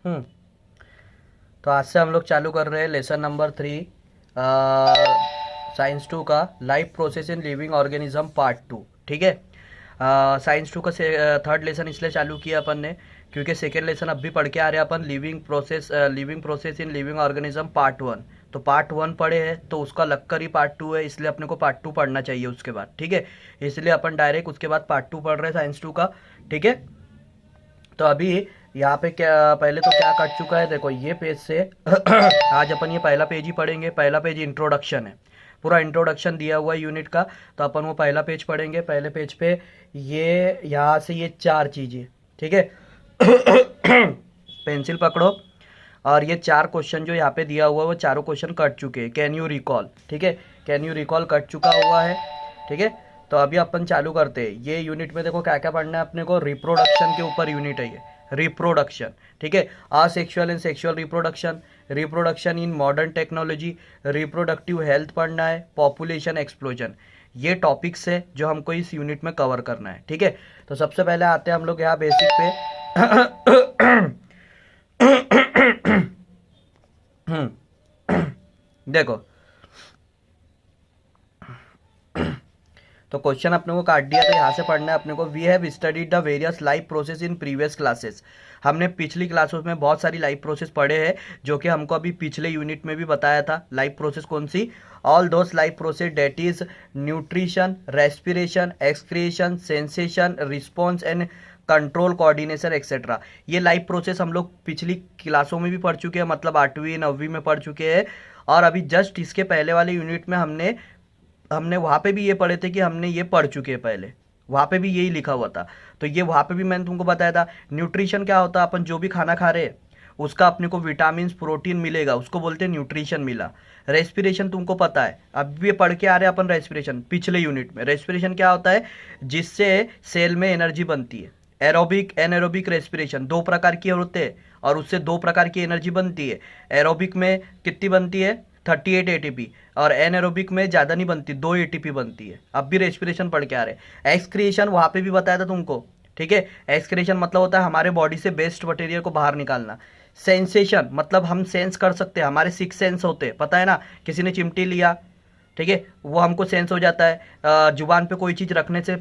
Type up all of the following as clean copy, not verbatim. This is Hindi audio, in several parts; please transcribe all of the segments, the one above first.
हम्म तो आज से हम लोग चालू कर रहे हैं लेसन नंबर 3, साइंस 2 का life process in living organism part 2। ठीक है। साइंस 2 का थर्ड लेसन इसलिए चालू किया अपन ने क्योंकि सेकेंड लेसन अब भी पढ़ के आ रहे हैं अपन, living process in living organism part 1। तो पार्ट 1 पढ़े हैं तो उसका लगकर ही पार्ट 2 है, इसलिए अपने को पार्ट 2 पढ़ना चाहिए उसके बाद। ठीक है, इसलिए अपन डायरेक्ट उसके बाद पार्ट 2 पढ़ रहे हैं साइंस 2 का। ठीक है, तो अभी यहाँ पे क्या पहले तो क्या कट चुका है, देखो ये पेज से आज अपन ये पहला पेज ही पढ़ेंगे। पहला पेज इंट्रोडक्शन है, पूरा इंट्रोडक्शन दिया हुआ है यूनिट का, तो अपन वो पहला पेज पढ़ेंगे। पहले पेज पे ये यहाँ से ये 4 चीज़ें, ठीक है। पेंसिल पकड़ो और ये 4 क्वेश्चन जो यहाँ पे दिया हुआ है वो चारों क्वेश्चन कट चुके हैं। कैन यू रिकॉल, ठीक है, कैन यू रिकॉल कट चुका हुआ है। ठीक है, तो अभी अपन चालू करते हैं। ये यूनिट में देखो क्या क्या पढ़ना है अपने को। रिप्रोडक्शन के ऊपर यूनिट है ये, रिप्रोडक्शन। ठीक है, asexual and sexual reproduction, reproduction in modern technology, reproductive health पढ़ना है, पॉपुलेशन एक्सप्लोजन। ये टॉपिक्स है जो हमको इस यूनिट में कवर करना है। ठीक है, तो सबसे पहले आते हैं हम लोग यहाँ बेसिक पे। देखो तो क्वेश्चन अपने को काट दिया, तो यहाँ से पढ़ना है अपने को। We have studied the various life process in previous classes. हमने पिछली क्लासों में बहुत सारी लाइफ प्रोसेस पढ़े हैं जो कि हमको अभी पिछले यूनिट में भी बताया था। लाइफ प्रोसेस कौन सी? All those life process that is nutrition, respiration, excretion, sensation, response and control, coordination etcetera. ये लाइफ प्रोसेस हम लोग पिछली क्लासों में भी पढ़ चुके हैं, मतलब 8वीं 9वीं में पढ़ चुके हैं। और अभी जस्ट इसके पहले वाले यूनिट में हमने वहाँ पे भी ये पढ़े थे कि हमने ये पढ़ चुके हैं पहले, वहाँ पे भी यही लिखा हुआ था। तो ये वहाँ पे भी मैंने तुमको बताया था। न्यूट्रिशन क्या होता है? अपन जो भी खाना खा रहे हैं उसका अपने को विटामिन प्रोटीन मिलेगा, उसको बोलते हैं न्यूट्रिशन मिला। रेस्पिरेशन तुमको पता है, अब भी पढ़ के आ रहे हैं अपन रेस्पिरेशन पिछले यूनिट में। रेस्पिरेशन क्या होता है? जिससे सेल में एनर्जी बनती है। एरोबिक, एनएरोबिक रेस्पिरेशन 2 प्रकार की होते हैं और उससे 2 प्रकार की एनर्जी बनती है। एरोबिक में कितनी बनती है? 38 एटीपी। और एनएरोबिक में ज़्यादा नहीं बनती, 2 एटीपी बनती है। अब भी रेस्पिरेशन पढ़ के आ रहे हैं। एक्सक्रिएशन वहाँ पे भी बताया था तुमको। ठीक है, एक्सक्रिएशन मतलब होता है हमारे बॉडी से वेस्ट मटेरियल को बाहर निकालना। सेंसेशन मतलब हम सेंस कर सकते हैं, हमारे 6 सेंस होते हैं, पता है ना। किसी ने चिमटी लिया, ठीक है, वो हमको सेंस हो जाता है। जुबान पे कोई चीज़ रखने से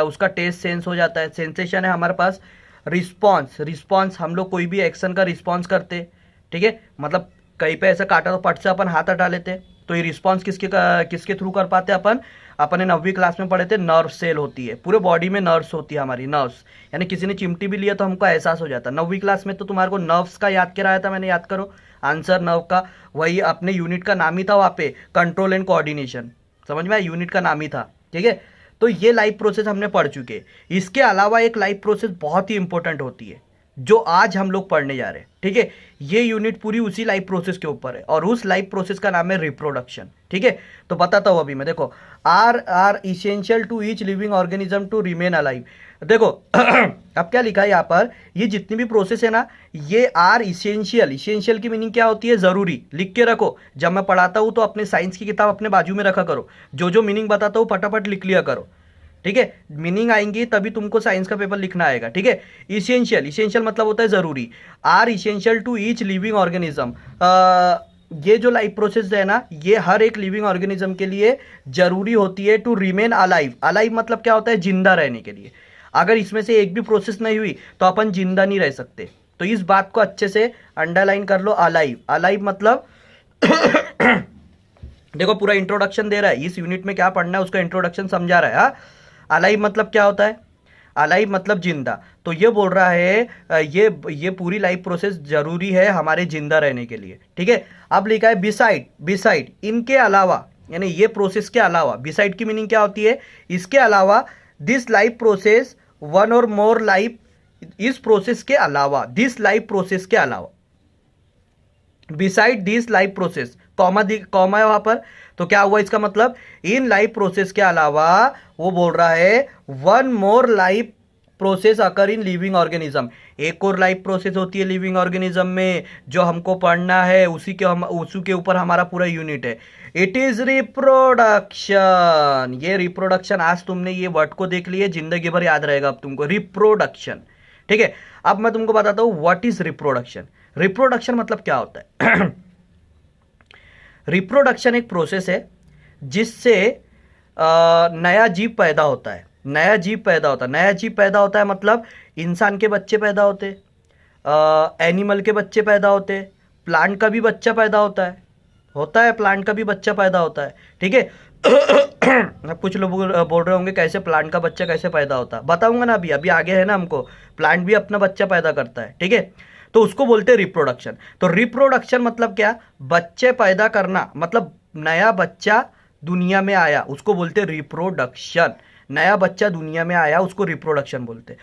उसका टेस्ट सेंस हो जाता है, सेंसेशन है हमारे पास। रिस्पॉन्स, रिस्पॉन्स हम लोग कोई भी एक्शन का रिस्पॉन्स करते। ठीक है, मतलब कहीं पे ऐसा काटा तो पट से अपन हाथ हटा लेते, तो ये रिस्पॉन्स किसके थ्रू कर पाते अपन? अपने 9वीं क्लास में पढ़े थे, नर्व सेल होती है, पूरे बॉडी में नर्व्स होती है हमारी, नर्व्स। यानी किसी ने चिमटी भी लिया तो हमको एहसास हो जाता। 9वीं क्लास में तो तुम्हारे को नर्व्स का याद कराया था मैंने, याद करो आंसर नर्व का। वही अपने यूनिट का नाम ही था वहाँ पे, कंट्रोल एंड कोऑर्डिनेशन। समझ में आया? यूनिट का नाम ही था। ठीक है, तो ये लाइफ प्रोसेस हमने पढ़ चुके। इसके अलावा एक लाइफ प्रोसेस बहुत ही इंपॉर्टेंट होती है जो आज हम लोग पढ़ने जा रहे हैं। ठीक है, ये यूनिट पूरी उसी लाइफ प्रोसेस के ऊपर है और उस लाइफ प्रोसेस का नाम है रिप्रोडक्शन। ठीक है, तो बताता हूं अभी मैं। देखो, are essential to each living organism to remain alive. देखो अब क्या लिखा है यहाँ पर, ये जितनी भी प्रोसेस है ना, ये आर इसेंशियल। इसेंशियल की मीनिंग क्या होती है? जरूरी। लिख के रखो, जब मैं पढ़ाता हूं तो अपने साइंस की किताब अपने बाजू में रखा करो, जो जो मीनिंग बताता हूं फटाफट लिख लिया करो। ठीक है, मीनिंग आएंगी तभी तुमको साइंस का पेपर लिखना आएगा। ठीक है, इसेंशियल, इसेंशियल मतलब होता है जरूरी। Are essential to each living organism. ये जो लाइफ प्रोसेस है ना, ये हर एक लिविंग ऑर्गेनिज्म के लिए जरूरी होती है टू रिमेन अलाइव। अलाइव मतलब क्या होता है? जिंदा रहने के लिए। अगर इसमें से एक भी प्रोसेस नहीं हुई तो अपन जिंदा नहीं रह सकते। तो इस बात को अच्छे से अंडरलाइन कर लो। अलाइव, अलाइव मतलब देखो पूरा इंट्रोडक्शन दे रहा है, इस यूनिट में क्या पढ़ना है उसका इंट्रोडक्शन समझा रहा है। हाँ, अलाइव मतलब क्या होता है? अलाइव मतलब जिंदा। तो ये बोल रहा है ये पूरी लाइफ प्रोसेस जरूरी है हमारे जिंदा रहने के लिए। ठीक है, अब लिखा है बिसाइड, बिसाइड इनके अलावा, यानी ये प्रोसेस के अलावा। बिसाइड की मीनिंग क्या होती है? इसके अलावा। दिस लाइफ प्रोसेस, वन और मोर लाइफ, इस प्रोसेस के अलावा, दिस लाइफ प्रोसेस के अलावा, beside this life process, comma है वहां पर। तो क्या हुआ इसका मतलब? इन लाइफ प्रोसेस के अलावा वो बोल रहा है वन मोर लाइफ प्रोसेस अकर इन लिविंग ऑर्गेनिज्म। एक और लाइफ प्रोसेस होती है लिविंग ऑर्गेनिज्म में जो हमको पढ़ना है, उसी के ऊपर हमारा पूरा यूनिट है। It is reproduction. ये रिप्रोडक्शन, आज तुमने ये वर्ड को देख लिए, जिंदगी भर याद रहेगा अब तुमको, रिप्रोडक्शन। ठीक है, अब मैं तुमको बताता हूं व्हाट इज रिप्रोडक्शन। रिप्रोडक्शन मतलब क्या होता है। रिप्रोडक्शन एक प्रोसेस है जिससे नया जीव पैदा होता है। नया जीव पैदा होता है, नया जीव पैदा होता है मतलब इंसान के बच्चे पैदा होते, एनिमल के बच्चे पैदा होते, प्लांट का भी बच्चा पैदा होता है प्लांट का भी बच्चा पैदा होता है, ठीक है। अब कुछ लोग बोल रहे होंगे कैसे प्लांट का बच्चा कैसे पैदा होता है, बताऊंगा ना, अभी अभी आगे है ना, हमको प्लांट भी अपना बच्चा पैदा करता है, ठीक है। तो उसको बोलते हैं रिप्रोडक्शन। तो रिप्रोडक्शन मतलब क्या, बच्चे पैदा करना, मतलब नया बच्चा दुनिया में आया उसको बोलते हैं रिप्रोडक्शन। नया बच्चा दुनिया में आया उसको रिप्रोडक्शन बोलते हैं।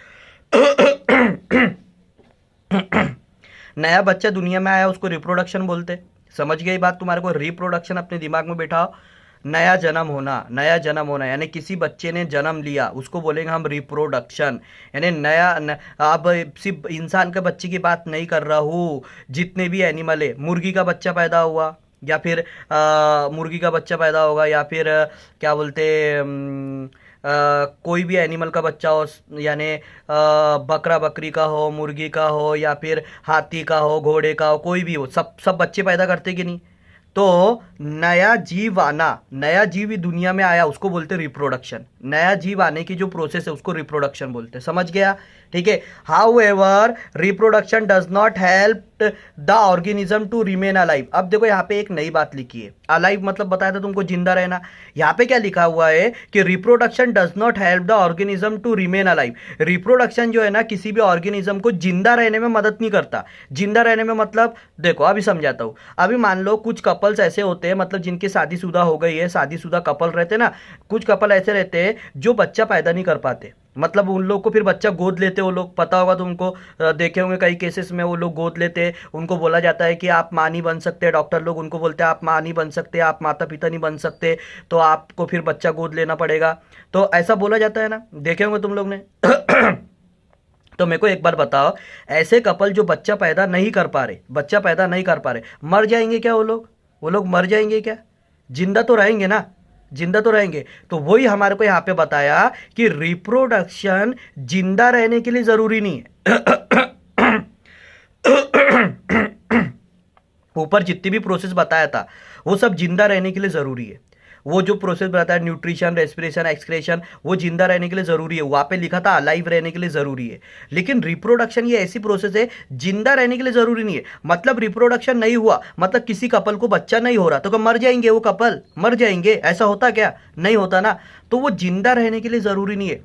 नया बच्चा दुनिया में आया उसको रिप्रोडक्शन बोलते। समझ गई बात तुम्हारे को, रिप्रोडक्शन अपने दिमाग में बैठाओ। नया जन्म होना यानी किसी बच्चे ने जन्म लिया उसको बोलेंगे हम रिप्रोडक्शन, यानी अब सिर्फ इंसान के बच्चे की बात नहीं कर रहा हूँ, जितने भी एनिमल है, मुर्गी का बच्चा पैदा हुआ या फिर मुर्गी का बच्चा पैदा होगा या फिर क्या बोलते कोई भी एनिमल का बच्चा हो, यानी बकरा बकरी का हो, मुर्गी का हो या फिर हाथी का हो, घोड़े का हो, कोई भी हो, सब बच्चे पैदा करते कि नहीं। तो नया जीव आना, नया जीव ही दुनिया में आया उसको बोलते रिप्रोडक्शन। नया जीव आने की जो प्रोसेस है उसको रिप्रोडक्शन बोलते, समझ गया, ठीक है। However reproduction does not help the organism to remain alive. अब देखो यहाँ पे एक नई बात लिखी है, अलाइव मतलब बताया था तुमको जिंदा रहना। यहाँ पे क्या लिखा हुआ है कि reproduction does not help the organism to remain alive. Reproduction जो है ना किसी भी ऑर्गेनिज्म को जिंदा रहने में मदद नहीं करता। जिंदा रहने में मतलब देखो अभी समझाता हूं। अभी मान लो कुछ कपल्स ऐसे होते हैं, मतलब जिनकी शादीशुदा हो गई है, शादीशुदा कपल रहते हैं ना, कुछ कपल ऐसे रहते हैं जो बच्चा पैदा नहीं कर पाते, मतलब उन लोग को फिर बच्चा गोद लेते, वो लोग पता होगा तुमको, देखे होंगे कई केसेस में वो लोग गोद लेते, उनको बोला जाता है कि आप माँ नहीं बन सकते, डॉक्टर लोग उनको बोलते हैं आप माँ नहीं बन सकते, आप माता पिता नहीं बन सकते, तो आपको फिर बच्चा गोद लेना पड़ेगा। तो ऐसा बोला जाता है ना, देखे होंगे तुम लोग ने। तो मेरे को एक बार बताओ, ऐसे कपल जो बच्चा पैदा नहीं कर पा रहे, मर जाएंगे क्या वो लोग मर जाएंगे क्या, जिंदा तो रहेंगे ना, जिंदा तो रहेंगे। तो वही हमारे को यहाँ पे बताया कि रिप्रोडक्शन जिंदा रहने के लिए जरूरी नहीं है। ऊपर जितनी भी प्रोसेस बताया था वो सब जिंदा रहने के लिए जरूरी है। वो जो प्रोसेस बताया न्यूट्रिशन, रेस्पिरेशन, एक्सक्रेशन, वो जिंदा रहने के लिए जरूरी है। वहां पे लिखा था अलाइव रहने के लिए जरूरी है। लेकिन रिप्रोडक्शन ये ऐसी प्रोसेस है जिंदा रहने के लिए जरूरी नहीं है। मतलब रिप्रोडक्शन नहीं हुआ मतलब किसी कपल को बच्चा नहीं हो रहा तो क्या मर जाएंगे वो कपल, मर जाएंगे, ऐसा होता क्या, नहीं होता ना। तो वो जिंदा रहने के लिए जरूरी नहीं है,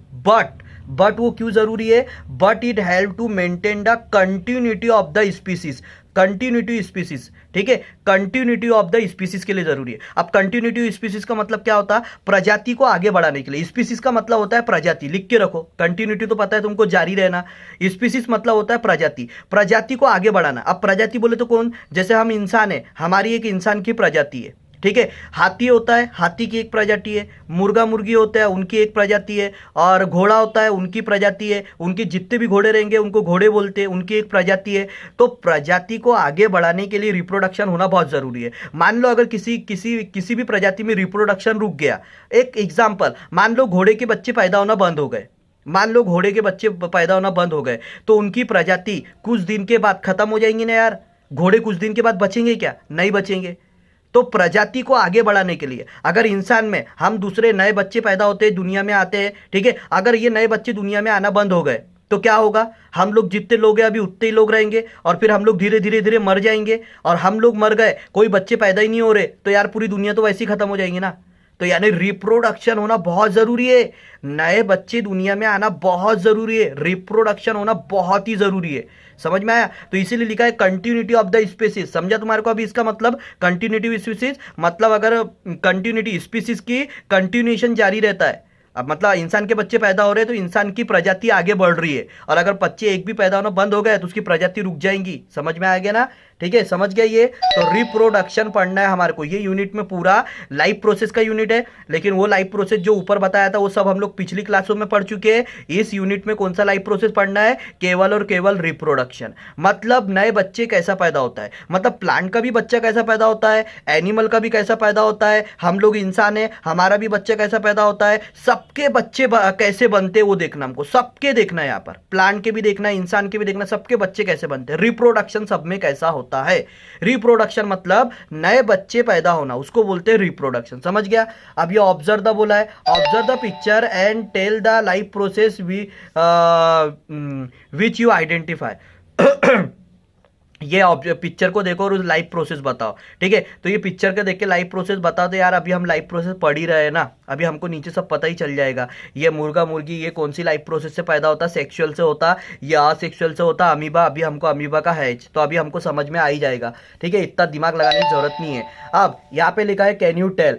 बट वो क्यों जरूरी है, but it help to maintain the continuity of the species. Continuity species, ठीक है, कंटिन्यूटी ऑफ द स्पीसीज के लिए जरूरी है। अब कंटिन्यूटी स्पीसीज का मतलब क्या होता है, प्रजाति को आगे बढ़ाने के लिए। स्पीसीज का मतलब होता है प्रजाति, लिख के रखो। कंटिन्यूटी तो पता है तुमको, जारी रहना। स्पीसीज मतलब होता है प्रजाति, प्रजाति को आगे बढ़ाना। अब प्रजाति बोले तो कौन, जैसे हम इंसान है, हमारी एक इंसान की प्रजाति है, ठीक है। हाथी होता है, हाथी की एक प्रजाति है। मुर्गा मुर्गी होता है, उनकी एक प्रजाति है। और घोड़ा होता है, उनकी प्रजाति है। उनके जितने भी घोड़े रहेंगे उनको घोड़े बोलते हैं, उनकी एक प्रजाति है। तो प्रजाति को आगे बढ़ाने के लिए रिप्रोडक्शन होना बहुत जरूरी है। मान लो अगर किसी भी प्रजाति में रिप्रोडक्शन रुक गया, एक एग्जाम्पल, मान लो घोड़े के बच्चे पैदा होना बंद हो गए, तो उनकी प्रजाति कुछ दिन के बाद खत्म हो जाएंगी ना यार। घोड़े कुछ दिन के बाद बचेंगे क्या, नहीं बचेंगे। तो प्रजाति को आगे बढ़ाने के लिए अगर इंसान में हम दूसरे नए बच्चे पैदा होते हैं, दुनिया में आते हैं, ठीक है, अगर ये नए बच्चे दुनिया में आना बंद हो गए तो क्या होगा, हम लोग जितने लोग हैं अभी उतने ही लोग रहेंगे और फिर हम लोग धीरे धीरे मर जाएंगे। और हम लोग मर गए, कोई बच्चे पैदा ही नहीं हो रहे, तो यार पूरी दुनिया तो वैसे ही खत्म हो जाएंगी ना। तो यानी रिप्रोडक्शन होना बहुत जरूरी है, नए बच्चे दुनिया में आना बहुत जरूरी है, रिप्रोडक्शन होना बहुत ही जरूरी है। समझ में आया। तो इसीलिए लिखा है कंटिन्यूटी ऑफ द स्पीसीज। समझा तुम्हारे को अभी इसका मतलब, कंटिन्यूटी स्पीसीज मतलब अगर कंटिन्यूटी स्पीसीज की कंटिन्यूएशन जारी रहता है, अब मतलब इंसान के बच्चे पैदा हो रहे हैं तो इंसान की प्रजाति आगे बढ़ रही है, और अगर बच्चे एक भी पैदा होना बंद हो गए तो उसकी प्रजाति रुक जाएंगी। समझ में आ गया ना, ठीक है, समझ गया ये। तो रिप्रोडक्शन पढ़ना है हमारे को। ये यूनिट में पूरा लाइफ प्रोसेस का यूनिट है, लेकिन वो लाइफ प्रोसेस जो ऊपर बताया था वो सब हम लोग पिछली क्लासों में पढ़ चुके हैं। इस यूनिट में कौन सा लाइफ प्रोसेस पढ़ना है, केवल और केवल रिप्रोडक्शन। मतलब नए बच्चे कैसा पैदा होता है, मतलब प्लांट का भी बच्चा कैसा पैदा होता है, एनिमल का भी कैसा पैदा होता है, हम लोग इंसान है हमारा भी बच्चा कैसा पैदा होता है, सब सबके बच्चे कैसे बनते हैं वो देखना हमको, सबके देखना है, यहाँ पर प्लांट के भी देखना है, इंसान के भी देखना, सबके बच्चे कैसे बनते हैं, रिप्रोडक्शन सब में कैसा होता है। रिप्रोडक्शन मतलब नए बच्चे पैदा होना, उसको बोलते हैं रिप्रोडक्शन। समझ गया? अब ये ऑब्जर्व द बोला है, observe the picture and tell the life process which you identify. ये पिक्चर को देखो और उस लाइफ प्रोसेस बताओ। ठीक है, तो ये पिक्चर के देख के लाइफ प्रोसेस बताओ। तो यार अभी हम लाइफ प्रोसेस पढ़ ही रहे हैं ना, अभी हमको नीचे सब पता ही चल जाएगा। ये मुर्गा मुर्गी ये कौन सी लाइफ प्रोसेस से पैदा होता, सेक्सुअल से होता या असेक्सुअल से होता, अमीबा, अभी हमको अमीबा का है तो अभी हमको समझ में आ ही जाएगा। ठीक है, इतना दिमाग लगाने की जरूरत नहीं है। अब यहाँ पे लिखा है can you tell.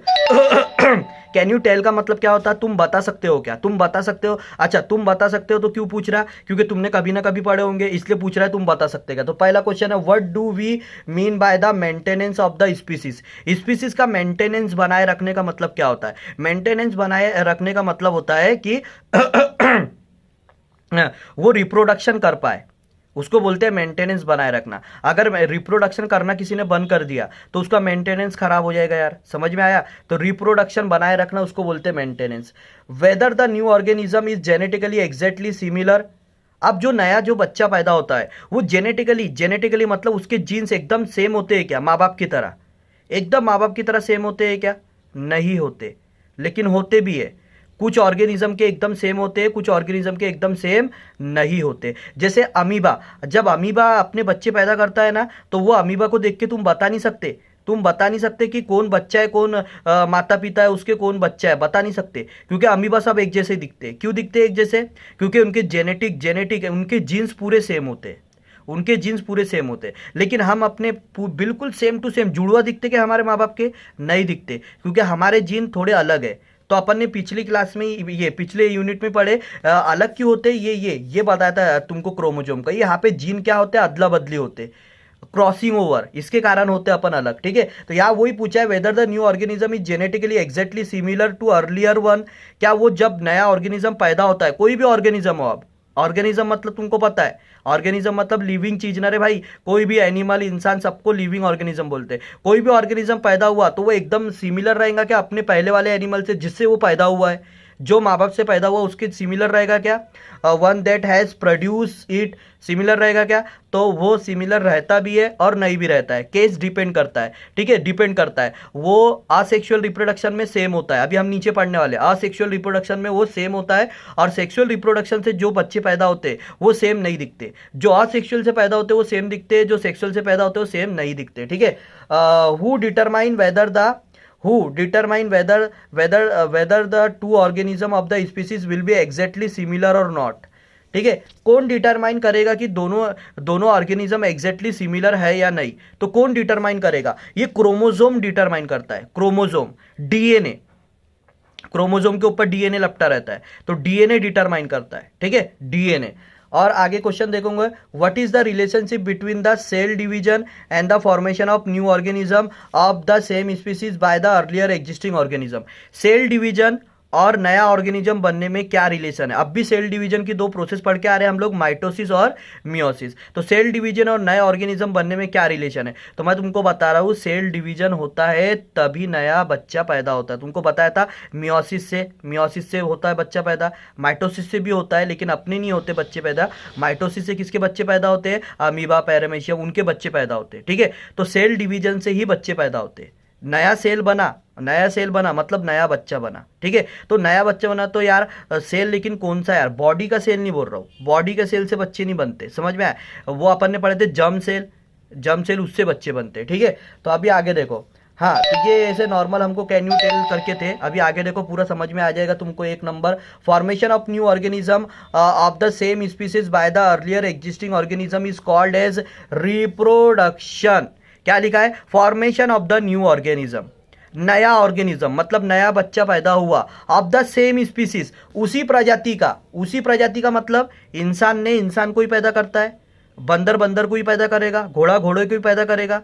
Can you tell का मतलब क्या होता है? तुम बता सकते हो क्या? तुम बता सकते हो। अच्छा, तुम बता सकते हो तो क्यों पूछ रहा है? क्योंकि तुमने कभी ना कभी पढ़े होंगे, इसलिए पूछ रहा है तुम बता सकते क्या। तो पहला क्वेश्चन है what do we mean by the maintenance of the species. Species का मेंटेनेंस बनाए रखने का मतलब क्या होता है? मेंटेनेंस बनाए रखने का मतलब होता है कि वो रिप्रोडक्शन कर पाए, उसको बोलते हैं मेंटेनेंस बनाए रखना। अगर रिप्रोडक्शन करना किसी ने बंद कर दिया तो उसका मेंटेनेंस खराब हो जाएगा। यार समझ में आया? तो रिप्रोडक्शन बनाए रखना उसको बोलते हैं maintenance. Weather the new organism is genetically exactly similar. अब जो नया जो बच्चा पैदा होता है वो जेनेटिकली मतलब उसके जीन्स एकदम सेम होते हैं क्या माँ बाप की तरह? एकदम माँ बाप की तरह सेम होते हैं क्या? नहीं होते, लेकिन होते भी है। कुछ ऑर्गेनिज्म के एकदम सेम होते हैं, कुछ ऑर्गेनिज्म के एकदम सेम नहीं होते। जैसे अमीबा, जब अमीबा अपने बच्चे पैदा करता है ना, तो वो अमीबा को देख के तुम बता नहीं सकते कि कौन बच्चा है, कौन माता पिता है उसके, कौन बच्चा है, बता नहीं सकते। क्योंकि अमीबा सब एक जैसे दिखते हैं। क्यों दिखते हैं एक जैसे? क्योंकि उनके जेनेटिक उनके जीन्स पूरे सेम होते हैं, उनके जीन्स पूरे सेम होते हैं। लेकिन हम अपने बिल्कुल सेम टू सेम जुड़वा दिखते क्या हमारे माँ बाप के? नहीं दिखते, क्योंकि हमारे जीन थोड़े अलग है। तो अपन ने पिछली क्लास में ये पिछले यूनिट में पढ़े अलग क्यों होते हैं, ये बताया था तुमको क्रोमोसोम का। यहाँ पे जीन क्या होते हैं? अदला बदली होते, क्रॉसिंग ओवर, इसके कारण होते हैं अपन अलग। ठीक है, तो यहाँ वही पूछा है whether the new organism is genetically exactly similar to earlier one. क्या वो जब नया ऑर्गेनिज्म पैदा होता है, कोई भी ऑर्गेनिज्म हो, अब ऑर्गेनिज्म मतलब तुमको पता है, ऑर्गेनिज्म मतलब लिविंग चीज ना रे भाई, कोई भी एनिमल इंसान सबको लिविंग ऑर्गेनिज्म बोलते हैं। कोई भी ऑर्गेनिज्म पैदा हुआ तो वो एकदम सिमिलर रहेगा क्या अपने पहले वाले एनिमल से जिससे वो पैदा हुआ है? जो माँ बाप से पैदा हुआ उसके सिमिलर रहेगा क्या? One that has produce it similar रहेगा क्या? तो वो सिमिलर रहता भी है और नहीं भी रहता है, केस डिपेंड करता है। ठीक है, डिपेंड करता है। वो असेक्सुअल रिप्रोडक्शन में सेम होता है, अभी हम नीचे पढ़ने वाले, असेक्सुअल रिप्रोडक्शन में वो सेम होता है, और सेक्सुअल रिप्रोडक्शन से जो बच्चे पैदा होते हैं वो सेम नहीं दिखते। जो असेक्सुअल से पैदा होते हैं वो सेम दिखते हैं, जो सेक्सुअल से पैदा होते हैं वो सेम नहीं दिखते। ठीक है, who determine whether the two organism of the species will be exactly similar or not। ठीक है, कौन डिटरमाइन करेगा कि दोनों ऑर्गेनिज्म एग्जैक्टली सिमिलर है या नहीं? तो कौन डिटरमाइन करेगा? ये क्रोमोसोम डिटरमाइन करता है। क्रोमोसोम, डीएनए, क्रोमोसोम के ऊपर डीएनए लपटा रहता है, तो डीएनए डिटरमाइन करता है। ठीक है, डीएनए। और आगे क्वेश्चन देखोगे, what is the relationship between the cell division and the formation of new organism of the same species by the earlier existing organism. Cell division और नया ऑर्गेनिज्म बनने में क्या रिलेशन है? अब भी सेल डिवीजन की दो प्रोसेस पढ़ के आ रहे हैं हम लोग, माइटोसिस और मियोसिस। तो सेल डिवीजन और नया ऑर्गेनिज्म बनने में क्या रिलेशन है? तो मैं तुमको बता रहा हूँ, सेल डिवीजन होता है तभी नया बच्चा पैदा होता है। तुमको बताया था मियोसिस से होता है बच्चा पैदा, माइटोसिस से भी होता है, लेकिन अपने नहीं होते बच्चे पैदा। माइटोसिस से किसके बच्चे पैदा होते हैं? अमीबा, पैरामीशियम, उनके बच्चे पैदा होते हैं। ठीक है, तो सेल डिवीजन से ही बच्चे पैदा होते हैं। नया सेल बना मतलब नया बच्चा बना। ठीक है, तो नया बच्चा बना तो यार सेल, लेकिन कौन सा यार? बॉडी का सेल नहीं बोल रहा हूँ, बॉडी के सेल से बच्चे नहीं बनते। समझ में आया? वो अपन ने पढ़े थे जर्म सेल, उससे बच्चे बनते। ठीक है, तो अभी आगे देखो। हाँ, तो ये ऐसे नॉर्मल हमको कैन यू टेल करके थे, अभी आगे देखो पूरा समझ में आ जाएगा तुमको। एक number, formation of new organism of the same species by the earlier existing organism is called as reproduction. क्या लिखा है? Formation of the new organism, नया ऑर्गेनिज्म मतलब नया बच्चा पैदा हुआ, ऑफ द सेम स्पीसीज, उसी प्रजाति का मतलब इंसान को ही पैदा करता है, बंदर को ही पैदा करेगा, घोड़ा घोड़े को ही पैदा करेगा।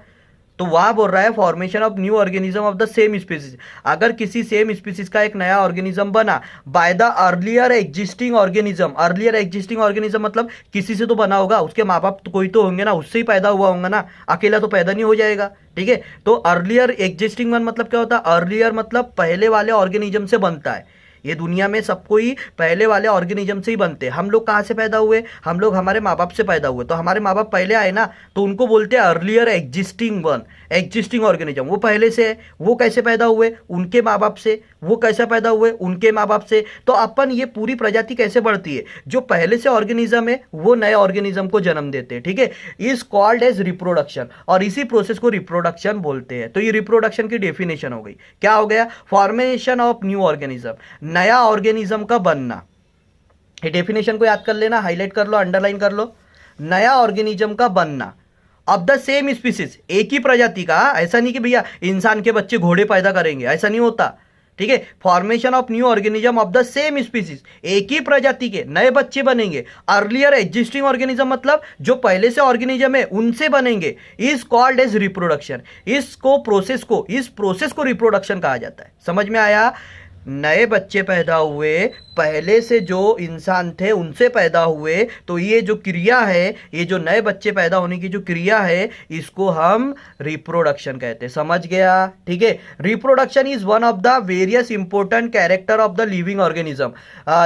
तो वहां बोल रहा है formation of new organism of the same species. अगर किसी सेम स्पीसीज का एक नया ऑर्गेनिज्म बना bye the earlier existing organism मतलब किसी से तो बना होगा, उसके माँ बाप तो कोई तो होंगे ना, उससे ही पैदा हुआ होगा ना, अकेला तो पैदा नहीं हो जाएगा। ठीक है, तो अर्लियर एग्जिस्टिंग वन मतलब क्या होता है? अर्लियर मतलब पहले वाले ऑर्गेनिज्म से बनता है। ये दुनिया में सबको ही पहले वाले ऑर्गेनिज्म से ही बनते हैं। हम लोग कहाँ से पैदा हुए? हम लोग हमारे माँ बाप से पैदा हुए। तो हमारे माँ बाप पहले आए ना, तो उनको बोलते हैं earlier existing one, existing organism. वो पहले से है। वो कैसे पैदा हुए? उनके माँ बाप से। वो कैसे पैदा हुए? उनके माँ बाप से। तो अपन ये पूरी प्रजाति कैसे बढ़ती है? जो पहले से ऑर्गेनिज्म है वो नए ऑर्गेनिज्म को जन्म देते हैं, ठीक है। इज कॉल्ड एज रिप्रोडक्शन, और इसी प्रोसेस को रिप्रोडक्शन बोलते हैं। तो ये रिप्रोडक्शन की डेफिनेशन हो गई। क्या हो गया? फॉर्मेशन ऑफ न्यू ऑर्गेनिज्म, नया ऑर्गेनिज्म का बनना। ये डेफिनेशन को याद कर लेना, हाईलाइट कर लो, अंडरलाइन कर लो। नया ऑर्गेनिज्म का बनना ऑफ द सेम स्पीसीज, एक ही प्रजाति का। ऐसा नहीं कि भैया इंसान के बच्चे घोड़े पैदा करेंगे, ऐसा नहीं होता, ठीक है। Formation of new organism of the same species, एक ही प्रजाति के नए बच्चे बनेंगे। अर्लियर एग्जिस्टिंग ऑर्गेनिज्म मतलब जो पहले से ऑर्गेनिज्म है उनसे बनेंगे। Is called as reproduction. इस प्रोसेस को रिप्रोडक्शन कहा जाता है। समझ में आया? नए बच्चे पैदा हुए, पहले से जो इंसान थे उनसे पैदा हुए, तो ये जो क्रिया है, ये जो नए बच्चे पैदा होने की जो क्रिया है, इसको हम रिप्रोडक्शन कहते हैं। समझ गया? ठीक है। Reproduction is one of the various important character of the living organism.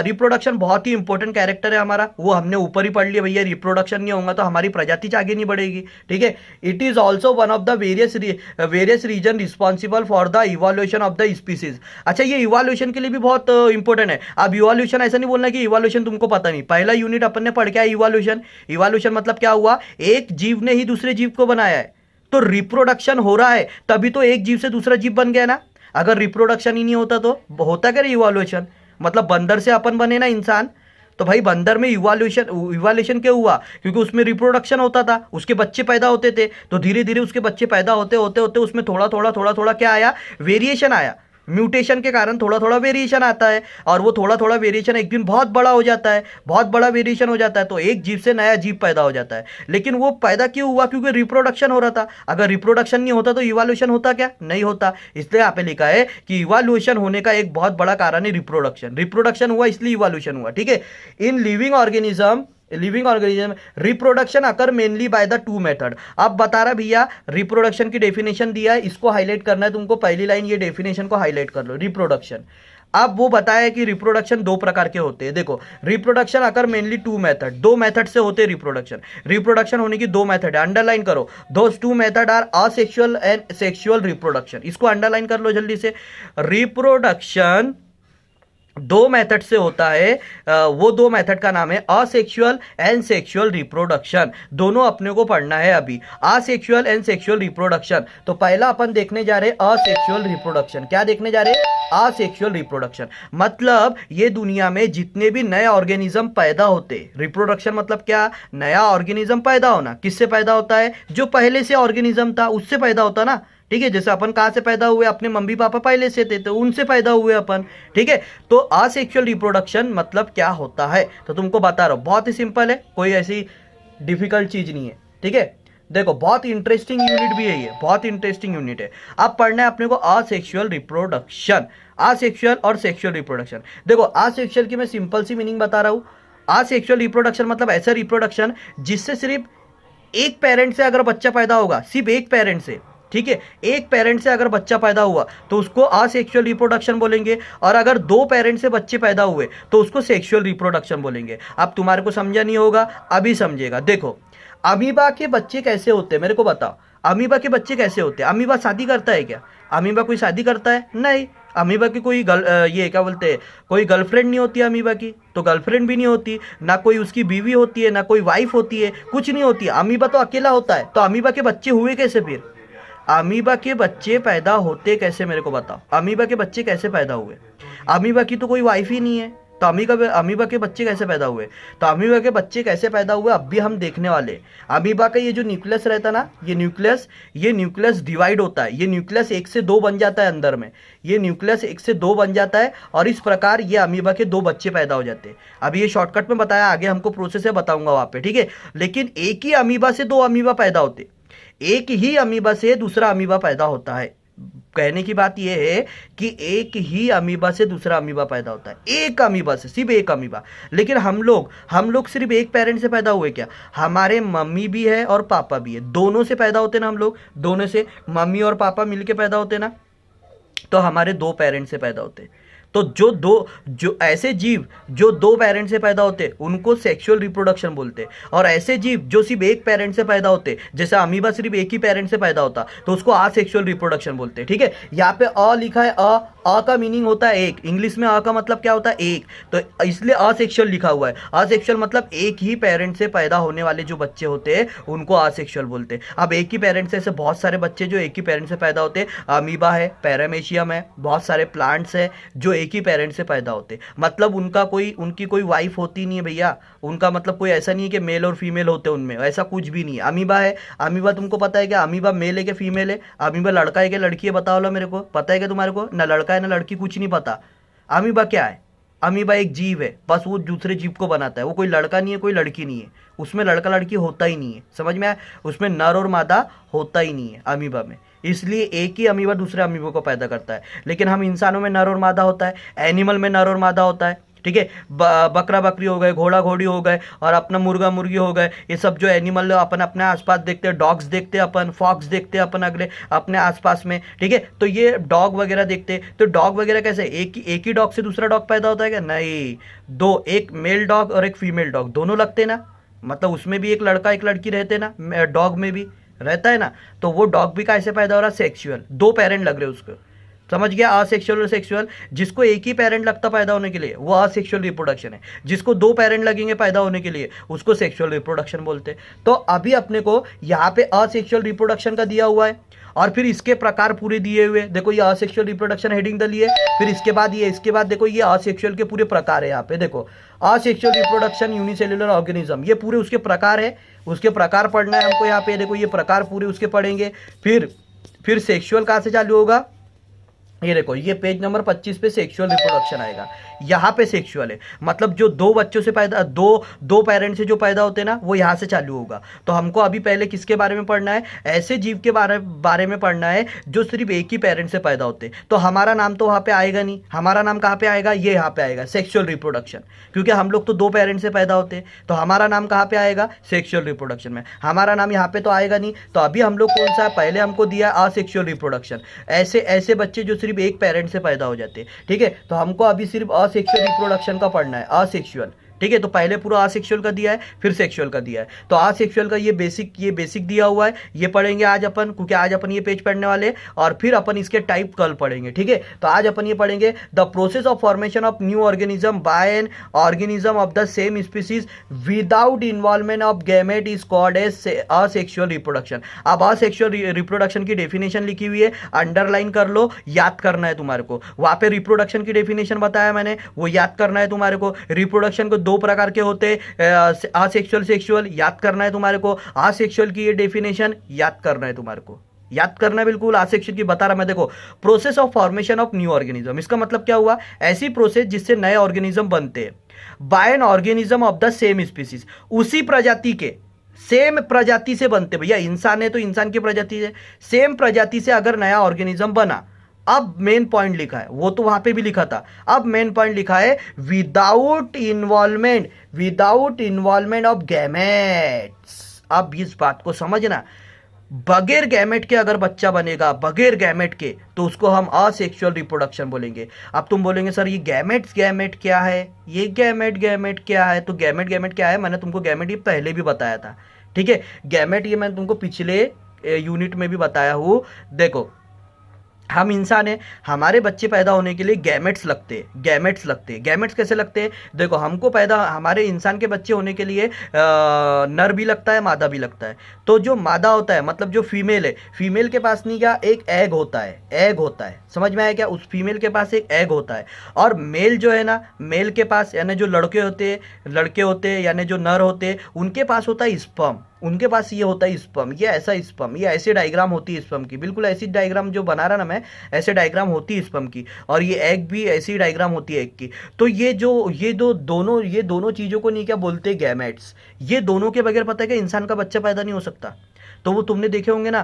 Reproduction बहुत ही इंपॉर्टेंट कैरेक्टर है हमारा, वो हमने ऊपर ही पढ़ लिया भैया। रिप्रोडक्शन नहीं होगा तो हमारी प्रजाति आगे नहीं बढ़ेगी, ठीक है। It is also one of the various reason responsible for the evolution of the species. अच्छा, ये इवोल्यूशन के लिए भी बहुत इंपॉर्टेंट है। अब इवोल्यूशन ऐसा नहीं बोलना कि इवोल्यूशन तुमको पता नहीं। पहला यूनिट अपन ने पढ़ के इवोल्यूशन। इवोल्यूशन मतलब क्या हुआ? एक जीव ने ही दूसरे जीव को बनाया है, तो रिप्रोडक्शन हो रहा है, तभी तो एक जीव से दूसरा जीव बन गया ना। अगर रिप्रोडक्शन ही नहीं होता तो होता क्या इवोल्यूशन? मतलब बंदर से अपन बने ना इंसान, तो भाई बंदर में इवोल्यूशन क्यों हुआ? क्योंकि उसमें रिप्रोडक्शन होता था, उसके बच्चे पैदा होते थे। तो धीरे धीरे उसके बच्चे पैदा होते होते होते उसमें थोड़ा थोड़ा क्या आया? वेरिएशन आया। म्यूटेशन के कारण थोड़ा थोड़ा वेरिएशन आता है, और वो थोड़ा थोड़ा वेरिएशन एक दिन बहुत बड़ा हो जाता है, बहुत बड़ा वेरिएशन हो जाता है, तो एक जीव से नया जीव पैदा हो जाता है। लेकिन वो पैदा क्यों हुआ? क्योंकि रिप्रोडक्शन हो रहा था। अगर रिप्रोडक्शन नहीं होता तो इवोल्यूशन होता क्या? नहीं होता। इसलिए यहाँ पे लिखा है कि इवोल्यूशन होने का एक बहुत बड़ा कारण है रिप्रोडक्शन। रिप्रोडक्शन हुआ इसलिए इवोल्यूशन हुआ, ठीक है। इन living organism reproduction occur mainly by the two method. अब बता रहा भैया, रिप्रोडक्शन की डेफिनेशन दिया है, इसको हाईलाइट करना है तुमको। पहली लाइन ये डेफिनेशन को हाईलाइट कर लो, रिप्रोडक्शन। अब वो बताया कि रिप्रोडक्शन दो प्रकार के होते हैं। देखो, reproduction occur mainly two method, दो मेथड से होते हैं रिप्रोडक्शन। रिप्रोडक्शन होने की दो मेथड है, अंडरलाइन करो। Those two method are asexual and sexual reproduction. इसको अंडरलाइन कर लो जल्दी से। रिप्रोडक्शन दो मेथड से होता है, वो दो मेथड का नाम है असेक्सुअल एंड सेक्सुअल रिप्रोडक्शन। दोनों अपने को पढ़ना है अभी, असेक्सुअल एंड सेक्सुअल रिप्रोडक्शन। तो पहला अपन देखने जा रहे हैं असेक्सुअल रिप्रोडक्शन। क्या देखने जा रहे हैं? Asexual reproduction. मतलब ये दुनिया में जितने भी नए ऑर्गेनिज्म पैदा होते, रिप्रोडक्शन मतलब क्या? नया ऑर्गेनिज्म पैदा होना। किससे पैदा होता है? जो पहले से ऑर्गेनिज्म था उससे पैदा होता ना, ठीक है। जैसे अपन कहां से पैदा हुए? अपने मम्मी पापा पहले से थे, तो उनसे पैदा हुए अपन, ठीक है। तो असेक्सुअल रिप्रोडक्शन मतलब क्या होता है, तो तुमको बता रहा हूं। बहुत ही सिंपल है, कोई ऐसी डिफिकल्ट चीज नहीं है, ठीक है। देखो, बहुत इंटरेस्टिंग यूनिट भी है ये, बहुत इंटरेस्टिंग यूनिट है। अब पढ़ना है अपने को असेक्सुअल रिप्रोडक्शन, असेक्सुअल और सेक्सुअल रिप्रोडक्शन। देखो, असेक्सुअल की मैं सिंपल सी मीनिंग बता रहा हूं। असेक्सुअल रिप्रोडक्शन मतलब ऐसा रिप्रोडक्शन जिससे सिर्फ एक पेरेंट से अगर बच्चा पैदा होगा, सिर्फ एक पेरेंट से, ठीक है, एक पेरेंट से अगर बच्चा पैदा हुआ तो उसको असेक्सुअल रिप्रोडक्शन बोलेंगे। और अगर दो पेरेंट से बच्चे पैदा हुए तो उसको सेक्सुअल रिप्रोडक्शन बोलेंगे। अब तुम्हारे को समझा नहीं होगा, अभी समझेगा। देखो, अमीबा के बच्चे कैसे होते हैं मेरे को बताओ। अमीबा के बच्चे कैसे होते हैं? अमीबा शादी करता है क्या? अमीबा कोई शादी करता है? नहीं। अमीबा की कोई ये क्या बोलते हैं, कोई गर्लफ्रेंड नहीं होती अमीबा की, तो गर्लफ्रेंड भी नहीं होती, ना कोई उसकी बीवी होती है, ना कोई वाइफ होती है, कुछ नहीं होती। अमीबा तो अकेला होता है। तो अमीबा के बच्चे हुए कैसे फिर? अमीबा के बच्चे पैदा होते कैसे मेरे को बताओ। अमीबा के बच्चे कैसे पैदा हुए? अमीबा की तो कोई वाइफ ही नहीं है, तो अमीबा के बच्चे कैसे पैदा हुए? तो अमीबा के बच्चे कैसे पैदा हुए अब भी हम देखने वाले। अमीबा का ये जो न्यूक्लियस रहता है ना, ये न्यूक्लियस डिवाइड होता है। ये न्यूक्लियस एक से दो बन जाता है अंदर में, ये न्यूक्लियस एक से दो बन जाता है, और इस प्रकार ये अमीबा के दो बच्चे पैदा हो जाते हैं। अभी ये शॉर्टकट में बताया, आगे हमको प्रोसेस है बताऊंगा वहां पे, ठीक है। लेकिन एक ही अमीबा से दो अमीबा पैदा होते, एक ही अमीबा से दूसरा अमीबा पैदा होता है। कहने की बात यह है कि एक ही अमीबा से दूसरा अमीबा पैदा होता है, एक अमीबा से, सिर्फ एक अमीबा। लेकिन हम लोग सिर्फ एक पेरेंट से पैदा हुए क्या? हमारे मम्मी भी है और पापा भी है, दोनों से पैदा होते ना हम लोग, दोनों से, मम्मी और पापा मिलके पैदा होते ना, तो हमारे दो पेरेंट से पैदा होते। तो जो ऐसे जीव जो दो पेरेंट से पैदा होते उनको सेक्सुअल रिप्रोडक्शन बोलते, और ऐसे जीव जो सिर्फ एक पेरेंट से पैदा होते, जैसे अमीबा सिर्फ एक ही पेरेंट से पैदा होता, तो उसको असेक्सुअल रिप्रोडक्शन बोलते। ठीक है, यहाँ पे अ लिखा है, अ का मीनिंग होता है एक, इंग्लिश में अ का मतलब क्या होता है एक, तो इसलिए असेक्सुअल लिखा हुआ है। असेक्सुअल मतलब एक ही पेरेंट से पैदा होने वाले जो बच्चे होते हैं उनको असेक्सुअल बोलते हैं। अब एक ही पेरेंट से ऐसे बहुत सारे बच्चे जो एक ही पेरेंट से पैदा होते हैं, अमीबा है, पैरामेशियम है, बहुत सारे प्लांट्स है जो एक ही पेरेंट से पैदा होते, मतलब उनकी कोई वाइफ होती नहीं है भैया, उनका मतलब कोई ऐसा नहीं है कि मेल और फीमेल होते उनमें, ऐसा कुछ भी नहीं है। अमीबा है, अमीबा तुमको पता है क्या, अमीबा मेल है कि फीमेल है, अमीबा लड़का है कि लड़की है, बताओ लो मेरे को, पता है क्या तुम्हारे को, ना लड़का है ना लड़की, कुछ नहीं पता। अमीबा क्या है, अमीबा एक जीव है, बस वो दूसरे जीव को बनाता है, वो कोई लड़का नहीं है कोई लड़की नहीं है, उसमें लड़का लड़की होता ही नहीं है, समझ में आया, उसमें नर और मादा होता ही नहीं है अमीबा में, इसलिए एक ही अमीबा दूसरे अमीबा को पैदा करता है। लेकिन हम इंसानों में नर और मादा होता है, एनिमल में नर और मादा होता है। ठीक है, बकरा बकरी हो गए, घोड़ा घोड़ी हो गए, और अपना मुर्गा मुर्गी हो गए, ये सब जो एनिमल अपन अपने आसपास देखते हैं, डॉग्स देखते हैं अपन, फॉक्स देखते हैं अपन अगले अपने आसपास में। ठीक है, तो ये डॉग वगैरह देखते हैं, तो डॉग वगैरह कैसे, एक ही डॉग से दूसरा डॉग पैदा होता है क्या, नहीं, दो, एक मेल डॉग और एक फीमेल डॉग, दोनों लगते ना, मतलब उसमें भी एक लड़का एक लड़की रहते ना, डॉग में भी रहता है ना, तो वो डॉग भी कैसे पैदा हो रहा है, सेक्सुअल, दो पेरेंट लग रहे उसको, समझ गया, असेक्सुअल और सेक्सुअल। जिसको एक ही पेरेंट लगता पैदा होने के लिए वो असेक्सुअल रिप्रोडक्शन है, जिसको दो पेरेंट लगेंगे पैदा होने के लिए उसको सेक्सुअल रिप्रोडक्शन बोलते हैं। तो अभी अपने को यहाँ पे असेक्सुअल रिप्रोडक्शन का दिया हुआ है, और फिर इसके प्रकार पूरे दिए हुए, देखो ये असेक्सुअल रिप्रोडक्शन हेडिंग डाली है, फिर इसके बाद देखो ये असेक्सुअल के पूरे प्रकार है, यहाँ पे देखो असेक्सुअल रिप्रोडक्शन यूनिसेल्युलर ऑर्गेनिज्म, ये पूरे उसके प्रकार है, उसके प्रकार पढ़ना है हमको यहाँ पे, देखो ये प्रकार पूरे उसके पढ़ेंगे। फिर सेक्सुअल कहाँ से चालू होगा, ये देखो ये पेज नंबर 25 पे सेक्सुअल रिप्रोडक्शन आएगा, यहाँ पे सेक्सुअल है, मतलब जो दो बच्चों से पैदा, दो पेरेंट से जो पैदा होते हैं ना, वो यहाँ से चालू होगा। तो हमको अभी पहले किसके बारे में पढ़ना है, ऐसे जीव के बारे में पढ़ना है जो सिर्फ एक ही पेरेंट से पैदा होते हैं। तो हमारा नाम तो वहाँ पे आएगा नहीं, हमारा नाम कहाँ पे आएगा, ये यहाँ पे आएगा सेक्सुअल रिप्रोडक्शन, क्योंकि हम लोग तो दो पेरेंट से पैदा होते हैं, तो हमारा नाम कहाँ पे आएगा, सेक्सुअल रिप्रोडक्शन में, हमारा नाम यहाँ पे तो आएगा नहीं। तो अभी हम लोग कौन सा, पहले हमको दिया असेक्सुअल रिप्रोडक्शन, ऐसे बच्चे जो सिर्फ एक पेरेंट से पैदा हो जाते हैं। ठीक है, तो हमको अभी सिर्फ असेक्सुअल रिप्रोडक्शन का पढ़ना है, असेक्सुअल। ठीक है, तो पहले पूरा असेक्सुअल का दिया है, फिर सेक्सुअल का दिया है, तो असेक्सुअल का ये बेसिक दिया हुआ है, ये पढ़ेंगे आज अपन, क्योंकि आज अपन ये पेज पढ़ने वाले हैं, और फिर अपन इसके टाइप कल पढ़ेंगे। ठीक है, तो आज अपन ये पढ़ेंगे the process of formation of new organism by an organism of the same species without involvement of gamete is called as asexual reproduction. अब असेक्सुअल रिप्रोडक्शन की डेफिनेशन लिखी हुई है, अंडरलाइन कर लो, याद करना है तुम्हारे को, वहां पे रिप्रोडक्शन की डेफिनेशन बताया मैंने, वो याद करना है तुम्हारे को। रिप्रोडक्शन को दो प्रकार के होते हैं, असेक्सुअल सेक्सुअल, याद करना है तुम्हारे को, असेक्सुअल की ये डेफिनेशन याद करना है तुम्हारे को, याद करना है बिल्कुल, असेक्सुअल की बता रहा मैं, देखो process of formation of new organism, इसका मतलब क्या हुआ, ऐसी प्रोसेस जिससे नए ऑर्गेनिज्म बनते हैं, by an organism of the same species, उसी प्रजाति के, सेम प्रजाति से बनते, भैया इंसान है तो इंसान की प्रजाति से, सेम प्रजाति से अगर नया ऑर्गेनिज्म बना, अब मेन पॉइंट लिखा है, वो तो वहां पे भी लिखा था, अब मेन पॉइंट लिखा है विदाउट इन्वॉल्वमेंट ऑफ गैमेट्स। अब इस बात को समझना, बगैर गैमेट के अगर बच्चा बनेगा, बगैर गैमेट के, तो उसको हम असेक्सुअल रिप्रोडक्शन बोलेंगे। अब तुम बोलेंगे सर ये गैमेट क्या है, ये गैमेट क्या है, तो गैमेट क्या है, मैंने तुमको गैमेट ये पहले भी बताया था। ठीक है, गैमेट ये मैंने तुमको पिछले यूनिट में भी बताया हूं। देखो हम इंसान हैं, हमारे बच्चे पैदा होने के लिए गैमेट्स लगते हैं, गैमेट्स कैसे लगते हैं, देखो हमको हमारे इंसान के बच्चे होने के लिए नर भी लगता है, मादा भी लगता है। तो जो मादा होता है, मतलब जो फीमेल है, फीमेल के पास नहीं क्या, एक एग होता है, समझ में आया क्या, उस फीमेल के पास एक एग होता है। और मेल जो है ना, मेल के पास, यानी जो लड़के होते हैं यानी जो नर होते हैं, उनके पास होता है स्पर्म, उनके पास ये होता है स्पर्म, ये ऐसा स्पर्म, ये ऐसी डायग्राम होती है स्पर्म की, बिल्कुल ऐसी डायग्राम जो बना रहा ना मैं, ऐसे डायग्राम होती है स्पर्म की, और ये एग भी ऐसी डायग्राम होती है एग की। तो ये दोनों चीज़ों को नहीं क्या बोलते, गैमेट्स। ये दोनों के बगैर पता है कि इंसान का बच्चा पैदा नहीं हो सकता। तो वो तुमने देखे होंगे ना,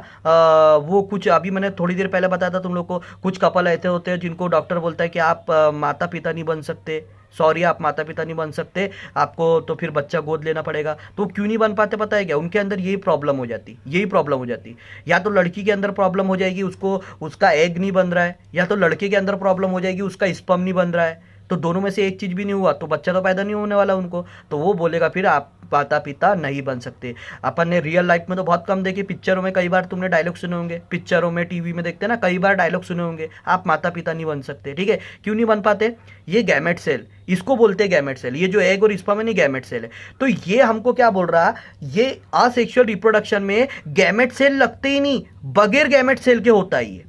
वो कुछ अभी मैंने थोड़ी देर पहले बताया था तुम लोग को, कुछ कपल ऐसे होते हैं जिनको डॉक्टर बोलता है कि आप माता पिता नहीं बन सकते, सॉरी आप माता पिता नहीं बन सकते, आपको तो फिर बच्चा गोद लेना पड़ेगा। तो क्यों नहीं बन पाते पता है क्या? उनके अंदर यही प्रॉब्लम हो जाती, यही प्रॉब्लम हो जाती। या तो लड़की के अंदर प्रॉब्लम हो जाएगी, उसको उसका एग नहीं बन रहा है, या तो लड़के के अंदर प्रॉब्लम हो जाएगी, उसका स्पर्म नहीं बन रहा है। तो दोनों में से एक चीज भी नहीं हुआ तो बच्चा तो पैदा नहीं होने वाला उनको, तो वो बोलेगा फिर आप माता पिता नहीं बन सकते। अपन ने रियल लाइफ में तो बहुत कम देखे, पिक्चरों में कई बार तुमने डायलॉग सुने होंगे, पिक्चरों में टीवी में देखते ना, कई बार डायलॉग सुने होंगे, आप माता पिता नहीं बन सकते। ठीक है, क्यों नहीं बन पाते? ये गैमेट सेल, इसको बोलते हैं गैमेट सेल। ये जो एग और स्पर्म है नहीं, गैमेट सेल है। तो ये हमको क्या बोल रहा, ये असेक्सुअल रिप्रोडक्शन में गैमेट सेल लगते ही नहीं, बगैर गैमेट सेल के होता है ये।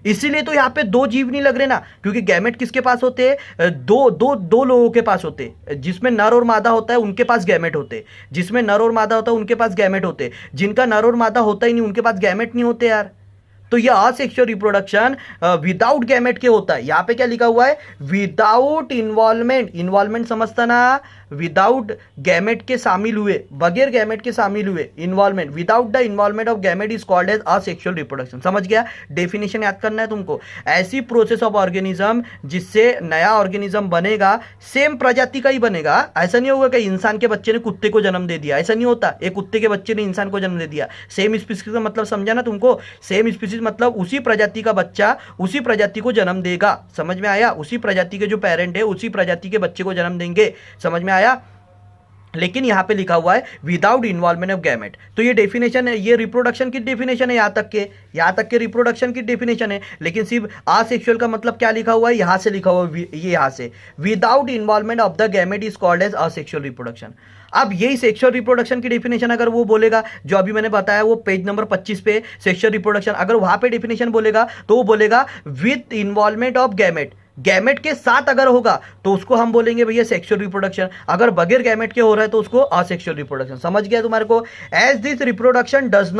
इसीलिए तो यहाँ पे दो जीव नहीं लग रहे ना, क्योंकि गैमेट किसके पास होते हैं? दो दो दो लोगों के पास होते हैं। जिसमें नर और मादा होता है उनके पास गैमेट होते हैं, जिसमें नर और मादा होता है उनके पास गैमेट होते हैं, जिनका नर और मादा होता ही नहीं उनके पास गैमेट नहीं होते यार। तो ये असेक्सुअल रिप्रोडक्शन विदाउट गैमेट के होता है। यहां पे क्या लिखा हुआ है? विदाउट इन्वॉल्वमेंट, इन्वॉल्वमेंट समझता ना, विदाउट गैमेट के शामिल हुए, बगैर गैमेट के शामिल हुए, involvement, without the involvement of gamete is called as asexual reproduction. समझ गया? डेफिनेशन याद करना है तुमको। ऐसी प्रोसेस ऑफ ऑर्गेनिज्म जिससे नया ऑर्गेनिज्म बनेगा, सेम प्रजाति का ही बनेगा। ऐसा नहीं होगा कि इंसान के बच्चे ने कुत्ते को जन्म दे दिया, ऐसा नहीं होता। एक कुत्ते के बच्चे ने इंसान को जन्म दे दिया। सेम स्पीसीज का मतलब समझा ना तुमको? सेम स्पीसीज मतलब उसी प्रजाति का बच्चा उसी प्रजाति को जन्म देगा। समझ में आया? उसी प्रजाति के जो पेरेंट है उसी प्रजाति के बच्चे को जन्म देंगे। समझ में आया? लेकिन यहां पे लिखा हुआ है विदाउट इन्वॉल्वमेंट ऑफ गैमेट। तो ये डेफिनेशन है, ये रिप्रोडक्शन की डेफिनेशन है। यहां तक के रिप्रोडक्शन की डेफिनेशन है। लेकिन सिर्फ असेक्सुअल का मतलब क्या लिखा हुआ है? यहां से लिखा हुआ है, ये यहां से without involvement of the gamete is called as asexual reproduction. अब यही सेक्सुअल रिप्रोडक्शन की डेफिनेशन अगर वो बोलेगा, जो अभी मैंने बताया वो पेज नंबर 25 पे सेक्सुअल रिप्रोडक्शन, अगर वहां पे डेफिनेशन बोलेगा तो वो बोलेगा with involvement of gamete, gamete के साथ अगर होगा तो उसको हम बोलेंगे भैया सेक्सुअल रिप्रोडक्शन। अगर बगैर गैमेट के हो रहा है तो उसको असेक्सुअल रिप्रोडक्शन। समझ गया तुम्हारे को? As this reproduction does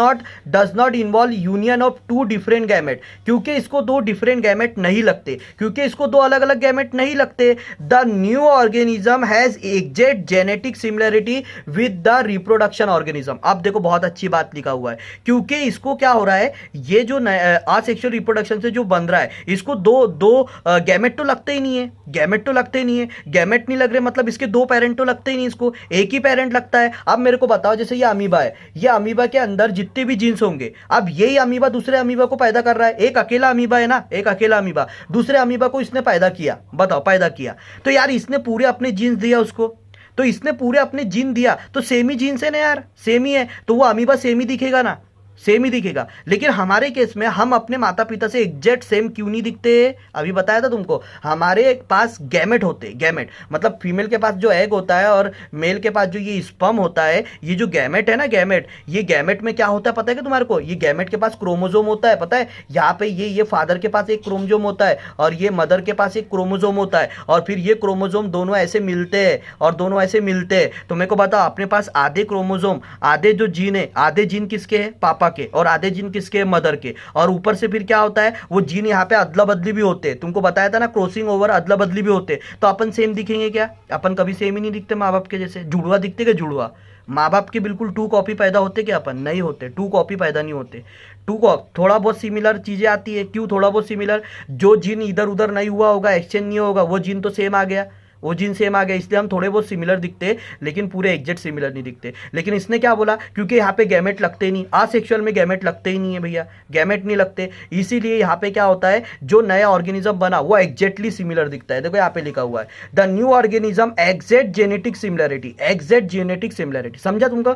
not involve union of two different gamete, क्योंकि इसको दो डिफरेंट गैमेट नहीं लगते, क्योंकि इसको दो अलग अलग गैमेट नहीं लगते। The new organism has exact genetic similarity with the reproduction organism. अब देखो बहुत अच्छी बात लिखा हुआ है, क्योंकि इसको क्या हो रहा है, ये जो असेक्सुअल रिप्रोडक्शन से जो बन रहा है, इसको दो दो गैमेट तो लगते ही नहीं है, गैमेट तो लगते ही नहीं है। गैमेट नहीं लग रहे मतलब इसके दो पेरेंट तो लगते ही नहीं, इसको एक ही पेरेंट लगता है। अब मेरे को बताओ, जैसे ये अमीबा है, ये अमीबा के अंदर जितने भी जीन्स होंगे, अब यही अमीबा दूसरे अमीबा को पैदा कर रहा है। एक अकेला अमीबा है ना, एक अकेला अमीबा, दूसरे अमीबा को इसने पैदा किया। बताओ, पैदा किया तो यार इसने पूरे अपने जीन्स दिया उसको, तो इसने पूरे अपने जीन दिया, तो सेम ही जीन्स है ना यार, सेम ही है, तो वो अमीबा सेम ही दिखेगा ना, सेम ही दिखेगा। लेकिन हमारे केस में हम अपने माता पिता से एग्जैक्ट सेम क्यों नहीं दिखते? अभी बताया था तुमको, हमारे पास गैमेट होते, गैमेट मतलब फीमेल के पास जो एग होता है और मेल के पास जो ये स्पर्म होता है, ये जो गैमेट है ना, गैमेट, ये गैमेट में क्या होता है पता है कि तुम्हारे को? ये गैमेट के पास क्रोमोजोम होता है, पता है? यहाँ पे ये फादर के पास एक क्रोमोजोम होता है और ये मदर के पास एक क्रोमोजोम होता है, और फिर ये क्रोमोजोम दोनों ऐसे मिलते हैं और दोनों ऐसे मिलते हैं। तो मेरे को बताओ, अपने पास आधे क्रोमोजोम, आधे जो जीन है, आधे जीन किसके हैं? पापा के, और आधे जीन किसके? मदर के। और ऊपर से फिर क्या होता है, वो जीन यहाँ पे अदला बदली भी होते हैं। तुमको बताया था ना, क्रॉसिंग ओवर, अदला बदली भी होते हैं। तो अपन सेम दिखेंगे क्या? अपन कभी सेम ही नहीं दिखते माँ बाप के जैसे। जुड़वा दिखते क्या? जुड़वा माँ बाप के बिल्कुल टू कॉपी पैदा होते क्या? अपन नहीं होते, टू कॉपी पैदा नहीं होते। टू कॉपी थोड़ा बहुत सिमिलर चीजें आती है। क्यों थोड़ा बहुत सिमिलर? जो जीन इधर उधर नहीं हुआ होगा, एक्सचेंज नहीं होगा, वो जीन तो सेम आ गया, वो जीन सेम आ गया, इसलिए हम थोड़े बहुत सिमिलर दिखते, लेकिन पूरे एग्जैक्ट सिमिलर नहीं दिखते। लेकिन इसने क्या बोला? क्योंकि यहाँ पे गैमेट लगते ही नहीं, असेक्सुअल में गैमेट लगते ही नहीं है भैया, गैमेट नहीं लगते, इसीलिए यहाँ पे क्या होता है, जो नया ऑर्गेनिज्म बना वो एग्जैक्टली सिमिलर दिखता है। देखो यहाँ पे लिखा हुआ है the new organism exact genetic similarity, exact genetic similarity. समझा तुमको?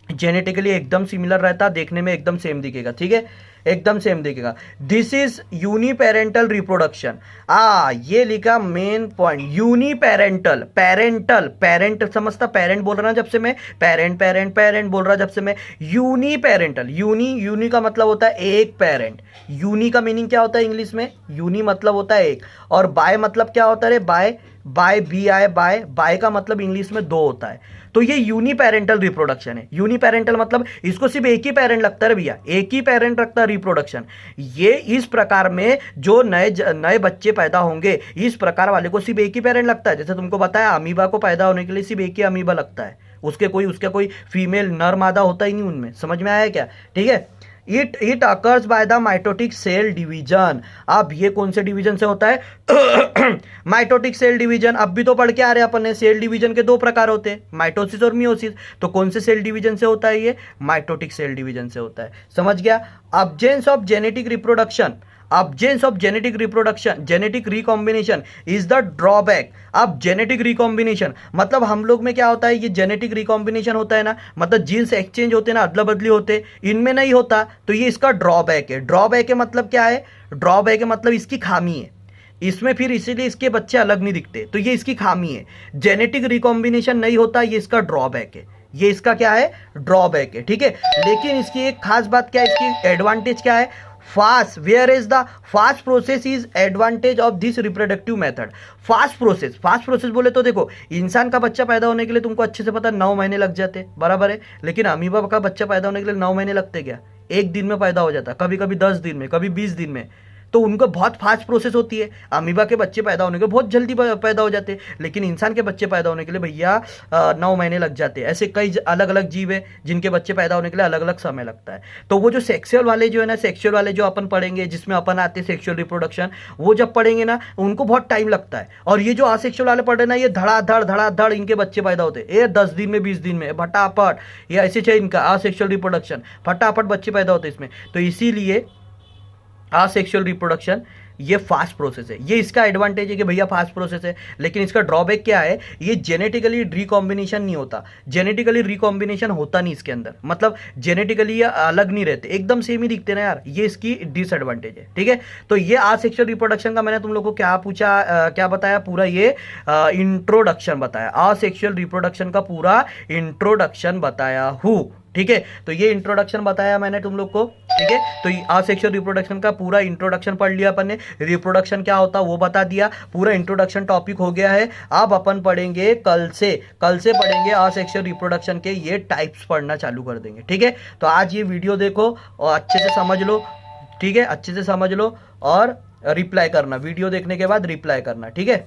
जेनेटिकली एकदम सिमिलर रहता, देखने में एकदम सेम दिखेगा, ठीक है, एकदम सेम दिखेगा। This is uniparental reproduction. ये लिखा main point, uniparental, parental, parent समझता, पेरेंट बोल रहा ना जब से मैं, पेरेंट पेरेंट पेरेंट बोल रहा जब से मैं, यूनिपेरेंटल, यूनी का मतलब होता है एक पेरेंट। यूनी का मीनिंग क्या होता है इंग्लिश में? यूनी मतलब होता है एक, और बाय मतलब क्या होता है? बाय, बी आई, बाय का मतलब इंग्लिश में दो होता है। तो ये यूनिपेरेंटल रिप्रोडक्शन है। यूनिपेरेंटल मतलब इसको सिर्फ एक ही पेरेंट लगता है भैया, एक ही पेरेंट रखता है रिप्रोडक्शन। ये इस प्रकार में जो नए बच्चे पैदा होंगे, इस प्रकार वाले को सिर्फ एक ही पेरेंट लगता है। जैसे तुमको बताया, अमीबा को पैदा होने के लिए सिर्फ एक ही अमीबा लगता है, उसका कोई फीमेल नर मादा होता ही नहीं उनमें। समझ में आया क्या? ठीक है, it occurs by the mitotic cell division. अब ये कौन से डिवीजन से होता है? Mitotic cell division. अब भी तो पढ़ के आ रहे हैं अपन ने, सेल डिवीजन के दो प्रकार होते हैं, माइटोसिस और मियोसिस। तो कौन से सेल डिवीजन से होता है? ये माइटोटिक सेल डिवीजन से होता है। समझ गया? Absence of genetic reproduction, absence of genetic reproduction, genetic recombination is the drawback। अब जेनेटिक रिकॉम्बिनेशन मतलब हम लोग में क्या होता है, ये जेनेटिक रिकॉम्बिनेशन होता है ना, मतलब जीन्स एक्सचेंज होते हैं ना, अदला बदली होते, इनमें नहीं होता, तो ये इसका ड्रॉबैक है। ड्रॉबैक है मतलब क्या है? ड्रॉबैक है मतलब इसकी खामी है इसमें, फिर इसीलिए इसके बच्चे अलग नहीं दिखते, तो ये इसकी खामी है। जेनेटिक रिकॉम्बिनेशन नहीं होता, ये इसका ड्रॉबैक है। ये इसका क्या है? ड्रॉबैक है, ठीक है। लेकिन इसकी एक खास बात क्या है, इसकी एडवांटेज क्या है? Fast, where is the fast process is advantage of this reproductive method. Fast process, fast process बोले तो देखो, इंसान का बच्चा पैदा होने के लिए तुमको अच्छे से पता 9 महीने लग जाते, बराबर है। लेकिन अमीबा का बच्चा पैदा होने के लिए 9 महीने लगते क्या? एक दिन में पैदा हो जाता, कभी कभी 10 दिन में, कभी 20 दिन में। तो उनको बहुत फास्ट प्रोसेस होती है। अमीबा के बच्चे पैदा होने के बहुत जल्दी पैदा हो जाते हैं, लेकिन इंसान के बच्चे पैदा होने के लिए भैया 9 महीने लग जाते हैं। ऐसे कई अलग अलग जीव है जिनके बच्चे पैदा होने के लिए अलग अलग समय लगता है। तो वो जो सेक्सुअल वाले जो है ना, सेक्सुअल वाले जो अपन पढ़ेंगे, जिसमें अपन आते हैं सेक्सुअल रिप्रोडक्शन, वो जब पढ़ेंगे ना उनको बहुत टाइम लगता है। और ये जो असेक्सुअल वाले पढ़े ना, ये धड़ाधड़ इनके बच्चे पैदा होते हैं, ये 10 दिन में 20 दिन में फटाफट। ये ऐसे चाहिए इनका असेक्सुअल रिप्रोडक्शन, फटाफट बच्चे पैदा होते हैं इसमें। तो इसीलिए असेक्सुअल रिप्रोडक्शन ये फास्ट प्रोसेस है। ये इसका एडवांटेज है कि भैया फास्ट प्रोसेस है। लेकिन इसका ड्रॉबैक क्या है? ये जेनेटिकली रिकॉम्बिनेशन नहीं होता, जेनेटिकली रिकॉम्बिनेशन होता नहीं इसके अंदर, मतलब जेनेटिकली ये अलग नहीं रहते, एकदम सेम ही दिखते ना यार, ये इसकी डिसएडवांटेज है, ठीक है। तो ये असेक्सुअल रिप्रोडक्शन का मैंने तुम लोग को क्या पूछा, क्या बताया, पूरा ये इंट्रोडक्शन बताया, असेक्सुअल रिप्रोडक्शन का पूरा इंट्रोडक्शन बताया हूँ, ठीक है। तो ये इंट्रोडक्शन बताया मैंने तुम लोग को, ठीक है। तो असेक्सुअल रिप्रोडक्शन का पूरा इंट्रोडक्शन पढ़ लिया अपन ने, रिप्रोडक्शन क्या होता वो बता दिया, पूरा इंट्रोडक्शन टॉपिक हो गया है। अब अपन पढ़ेंगे कल से पढ़ेंगे असेक्सुअल रिप्रोडक्शन के ये टाइप्स पढ़ना चालू कर देंगे, ठीक है। तो आज ये वीडियो देखो और अच्छे से समझ लो, ठीक है, अच्छे से समझ लो और रिप्लाई करना, वीडियो देखने के बाद रिप्लाई करना, ठीक है।